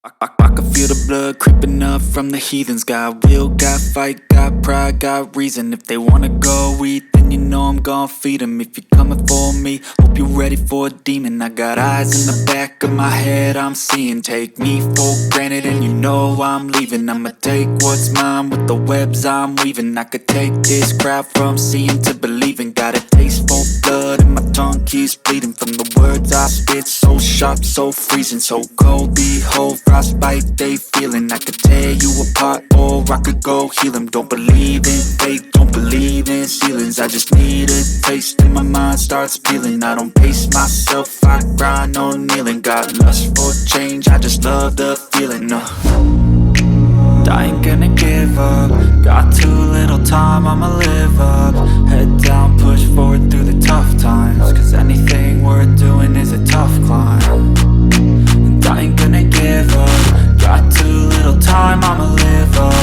I can feel the blood creeping up from the heathens. Got will, got fight, got pride, got reason. If they wanna go eat, then you know I'm gon' feed them. If you're coming for me, hope you're ready for a demon. I got eyes in the back of my head, I'm seeing. Take me for granted and you know I'm leaving. I'ma take what's mine with the webs I'm weaving. I could take this crowd from seeing to believing. Got a taste for blood and my tongue keeps bleeding from the words I spit. So sharp, so freezing, so cold. Behold, frostbite they feeling. I could tear you apart or I could go heal them. Don't believe in fate, don't believe in ceilings. I just need a taste and my mind starts peeling. I don't pace myself, I grind on kneeling. Got lust for change, I just love the feeling. I ain't gonna give up. Got too little time, I'ma live up. Head down, push forward through the tough times. Cause anything worth doing is a tough climb. And I ain't gonna give up. Got too little time, I'ma live up.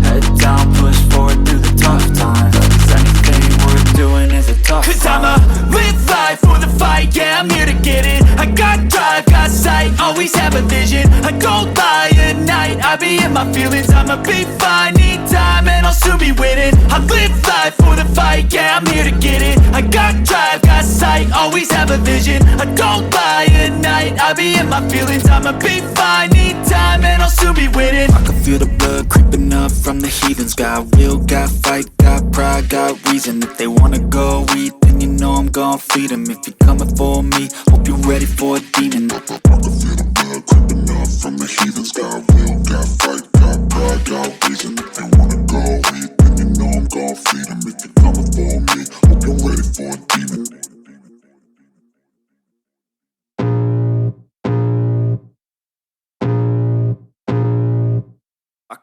Head down, push forward through the tough times. Cause anything worth doing is a tough climb. Cause I'ma live life for the fight, yeah, I'm here to get it. I got drive, got sight, always have a vision. I go by at night, I be in my feelings. I'ma be fine, need time and I'll soon be winning. I live life for the fight, yeah, I'm here to get it. I got drive, got sight, always have a vision. I go by at night, I be in my feelings. I'ma be fine, need time and I'll soon be winning. I can feel the blood creeping up from the heathens. Got will, got fight, got pride, got reason. If they wanna go eat, then you know I'm gon' feed them. If you're coming for me, hope you're ready for a demon. I can feel the blood creeping up from the heathens. Got will, got fight, got pride, got reason. If they wanna go eat, then you know I'm gon' feed them. If you're coming for me, hope you're ready for a demon.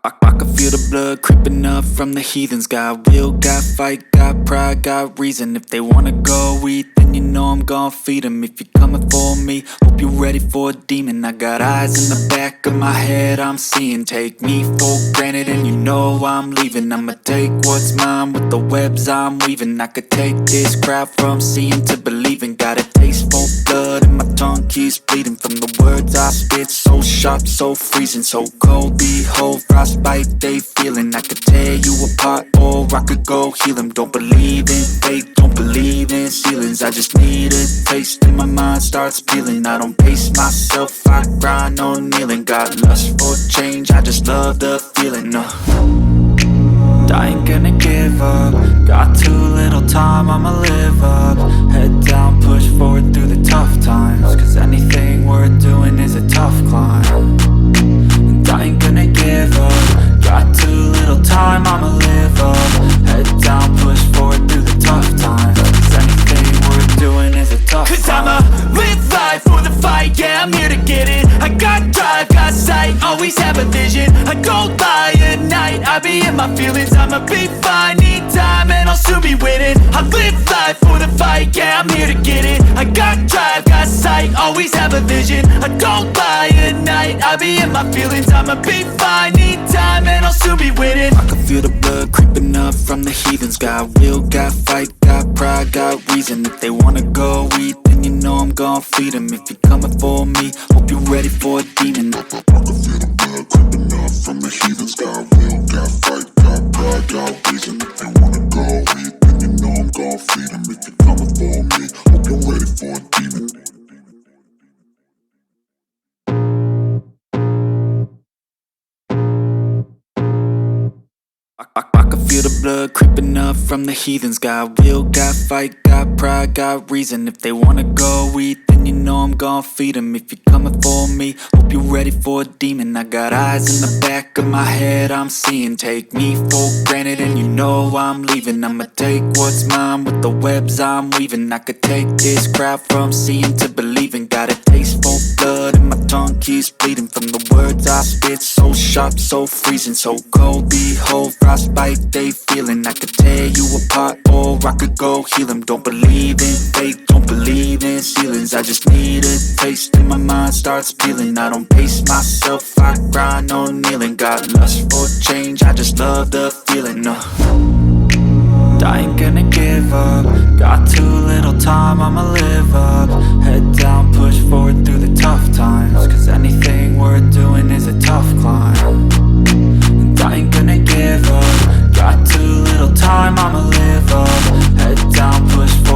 I can feel the blood creeping up from the heathens. Got will, got fight, got pride, got reason. If they wanna go eat, then you know I'm gon' feed them. If you're coming for me, hope you're ready for a demon. I got eyes in the back of my head, I'm seeing. Take me for granted and you know I'm leaving. I'ma take what's mine with the webs I'm weaving. I could take this crowd from seeing to believing. Got a taste for blood and my tongue keeps bleeding from the words I spit. So sharp, so freezing, so cold. Behold, frostbite they feeling. I could tear you apart or I could go heal them. Don't believe in fate, don't believe in ceilings. I just need a taste and my mind starts peeling. I don't pace myself, I grind on kneeling. Got lust for change, I just love the feeling. I ain't gonna give up. Got too little time, I'ma live up. Head down, push forward through the tough times. Cause anything worth doing is a tough climb. And I ain't gonna give up. Got too little time, I'ma live up. Head down, push forward through the tough times. Cause anything worth doing is a tough climb. Cause I'ma live life for the fight, yeah, I'm here to get it. I got drive, got sight, always have a vision. I go by at night, I be in my feelings. I'ma be fine, need time and I'll soon be winning. I live life for the fight, yeah, I'm here to get it. I got drive, got sight, always have a vision. I go by at night, I be in my feelings. I'ma be fine, need time and I'll soon be winning. I can feel the blood creeping up from the heathens. Got will, got fight, got pride, got reason. If they wanna go eat, then you know I'm gon' feed them. If you're coming for me, hope you're ready for a demon. I can feel the blood creeping up from the heathens. Got will, got fight, got pride, got reason. If they wanna go eat, then you know I'm gon' feed them. If you're coming for me, hope you're ready for a demon. I can feel the blood creeping up from the heathens. Got will, got fight, got pride, got reason. If they wanna go eat, then you know I'm gon' feed them. If you're coming for me, hope you're ready for a demon. I got eyes in the back of my head, I'm seeing. Take me for granted and you know I'm leaving. I'ma take what's mine with the webs I'm weaving. I could take this crowd from seeing to believing. Got a taste for blood and my tongue keeps bleeding from the words I spit. So sharp, so freezing, so cold. Behold, frostbite they feeling. I could tear you apart or I could go heal them. Don't believe in fate, don't believe in ceilings. I just need a taste and my mind starts peeling. I don't pace myself, I grind on kneeling. Got lust for change, I just love the feeling. I ain't gonna give up. Got too little time, I'ma live